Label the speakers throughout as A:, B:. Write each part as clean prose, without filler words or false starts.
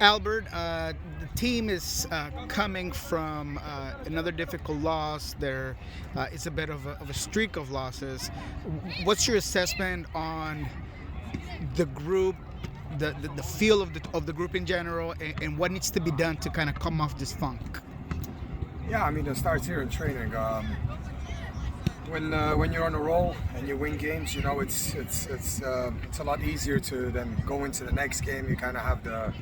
A: Albert, the team is coming from another difficult loss. There is a bit of a streak of losses. What's your assessment on the group, the feel of the group in general, and what needs to be done to kind of come off this funk?
B: Yeah, I mean, it starts here in training. When you're on a roll and you win games, you know it's a lot easier to then go into the next game. You kind of have the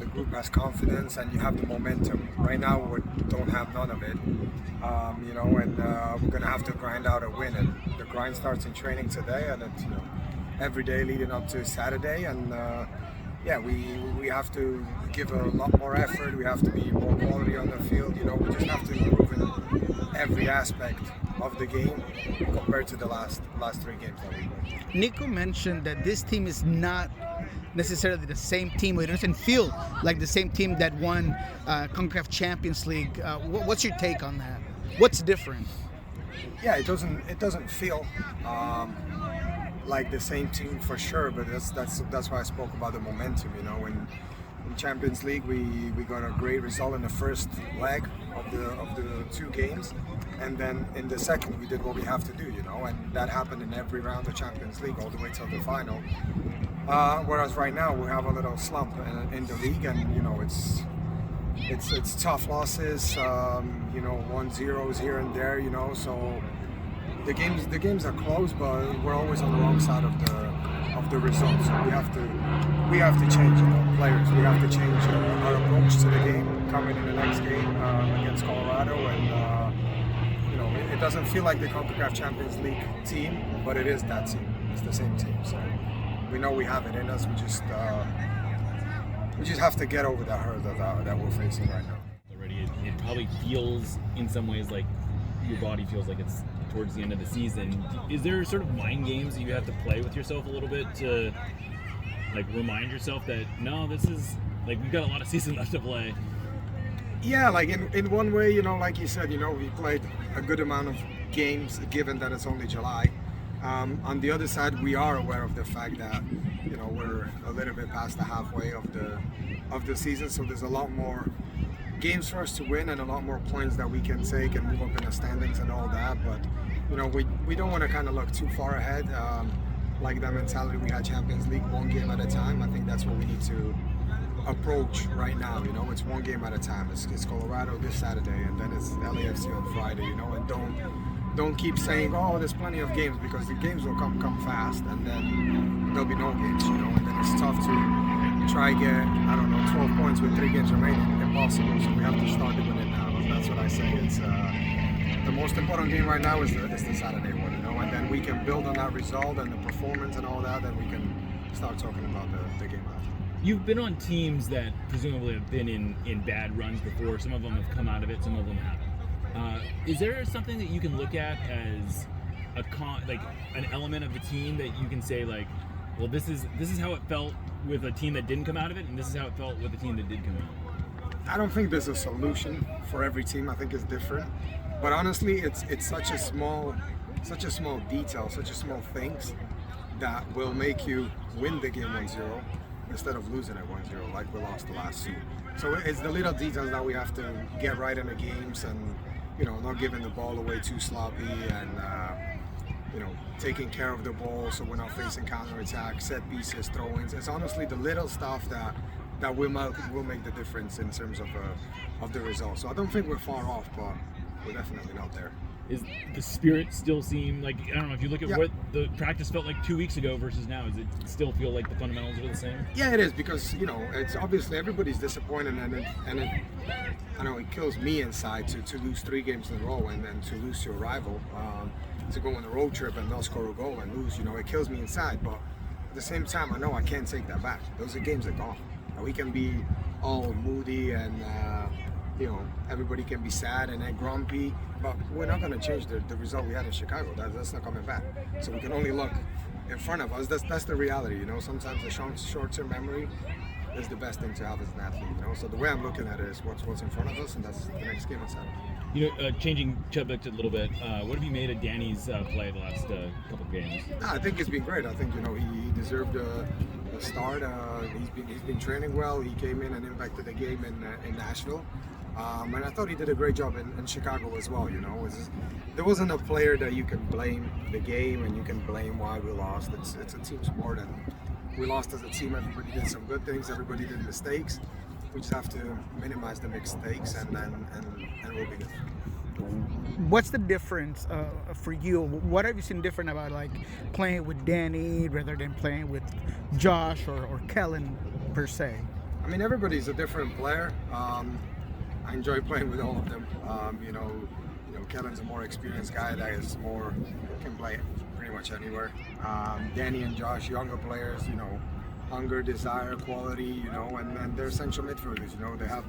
B: group has confidence and you have the momentum. Right now we don't have none of it, and we're gonna have to grind out a win. And the grind starts in training today, and it's every day leading up to Saturday. And we have to give a lot more effort. We have to be more quality on the field. We just have to improve in every aspect of the game compared to the last three games that we played.
A: Nico mentioned that this team is not necessarily the same team, or it doesn't feel like the same team that won CONCACAF Champions League. What's your take on that? What's different?
B: Yeah, it doesn't feel like the same team for sure, but that's why I spoke about the momentum. In Champions League we got a great result in the first leg of the two games, and then in the second we did what we have to do, and that happened in every round of Champions League all the way till the final. Whereas right now we have a little slump in the league, and it's tough losses, 1-0s here and there, so the games are close, but we're always on the wrong side of the results. So we have to change, players. We have to change our approach to the game coming in the next game against Colorado, and it doesn't feel like the CONCACAF Champions League team, but it is that team. It's the same team. So we know we have it in us. We just have to get over that hurdle that we're facing right now.
C: Already, it probably feels in some ways like your body feels like it's towards the end of the season. Is there sort of mind games that you have to play with yourself a little bit to remind yourself that no, this is we've got a lot of season left to play?
B: Yeah, in one way, like you said, we played a good amount of games given that it's only July. On the other side, we are aware of the fact that we're a little bit past the halfway of the season, so there's a lot more games for us to win and a lot more points that we can take and move up in the standings and all that. But we don't want to kind of look too far ahead. Like that mentality we had Champions League, one game at a time. I think that's what we need to approach right now. It's one game at a time. It's Colorado this Saturday, and then it's LAFC on Friday. And don't keep saying, oh, there's plenty of games, because the games will come fast, and then there'll be no games. And then it's tough to try get 12 points with 3 games remaining. Impossible. So we have to start doing it now. And that's what I say. It's the most important game right now is the Saturday one. And then we can build on that result and the performance and all that. Then we can start talking about the game after.
C: You've been on teams that presumably have been in bad runs before. Some of them have come out of it, some of them haven't. Is there something that you can look at as an element of the team that you can say well, this is how it felt with a team that didn't come out of it, and this is how it felt with a team that did come out?
B: I don't think there's a solution for every team. I think it's different. But honestly, it's such a small detail, such a small things that will make you win the game 1-0 instead of losing it 1-0 like we lost the last two. So it's the little details that we have to get right in the games, and not giving the ball away too sloppy, and taking care of the ball so we're not facing counterattack, set pieces, throw-ins. It's honestly the little stuff that will make the difference in terms of the results. So I don't think we're far off, but we're definitely not there.
C: Is the spirit still seem I don't know, if you look at what the practice felt like 2 weeks ago versus now, does it still feel like the fundamentals are the same?
B: Yeah, it is, because it's obviously everybody's disappointed, and it kills me inside to lose 3 games in a row and then to lose to a rival, to go on a road trip and not score a goal and lose. It kills me inside, but at the same time I know I can't take that back. Those are games that are gone. We can be all moody and everybody can be sad and grumpy, but we're not going to change the result we had in Chicago. That's not coming back. So we can only look in front of us. That's the reality. Sometimes the short-term memory is the best thing to have as an athlete. So the way I'm looking at it is what's in front of us, and that's the next game on Saturday.
C: Changing subject a little bit, what have you made of Danny's play the last couple of games?
B: I think it's been great. I think he deserved a the start. He's been training well. He came in and impacted the game in Nashville. And I thought he did a great job in Chicago as well. You know, there wasn't a player that you can blame the game and you can blame why we lost. It's a team sport, and we lost as a team. Everybody did some good things. Everybody did mistakes. We just have to minimize the mistakes, and we'll be good.
A: What's the difference for you? What have you seen different about like playing with Danny rather than playing with Josh or Kellen per se?
B: I mean, everybody's a different player. I enjoy playing with all of them. You know, Kellen's a more experienced guy that can play pretty much anywhere. Danny and Josh, younger players. You know, hunger, desire, quality. You know, and they're essential midfielders. You know, they have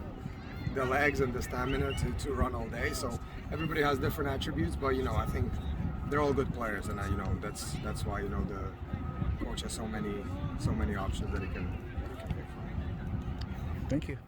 B: the legs and the stamina to run all day. So everybody has different attributes, but you know, I think they're all good players, and you know, that's why, you know, the coach has so many options that he can pick from.
A: Thank you.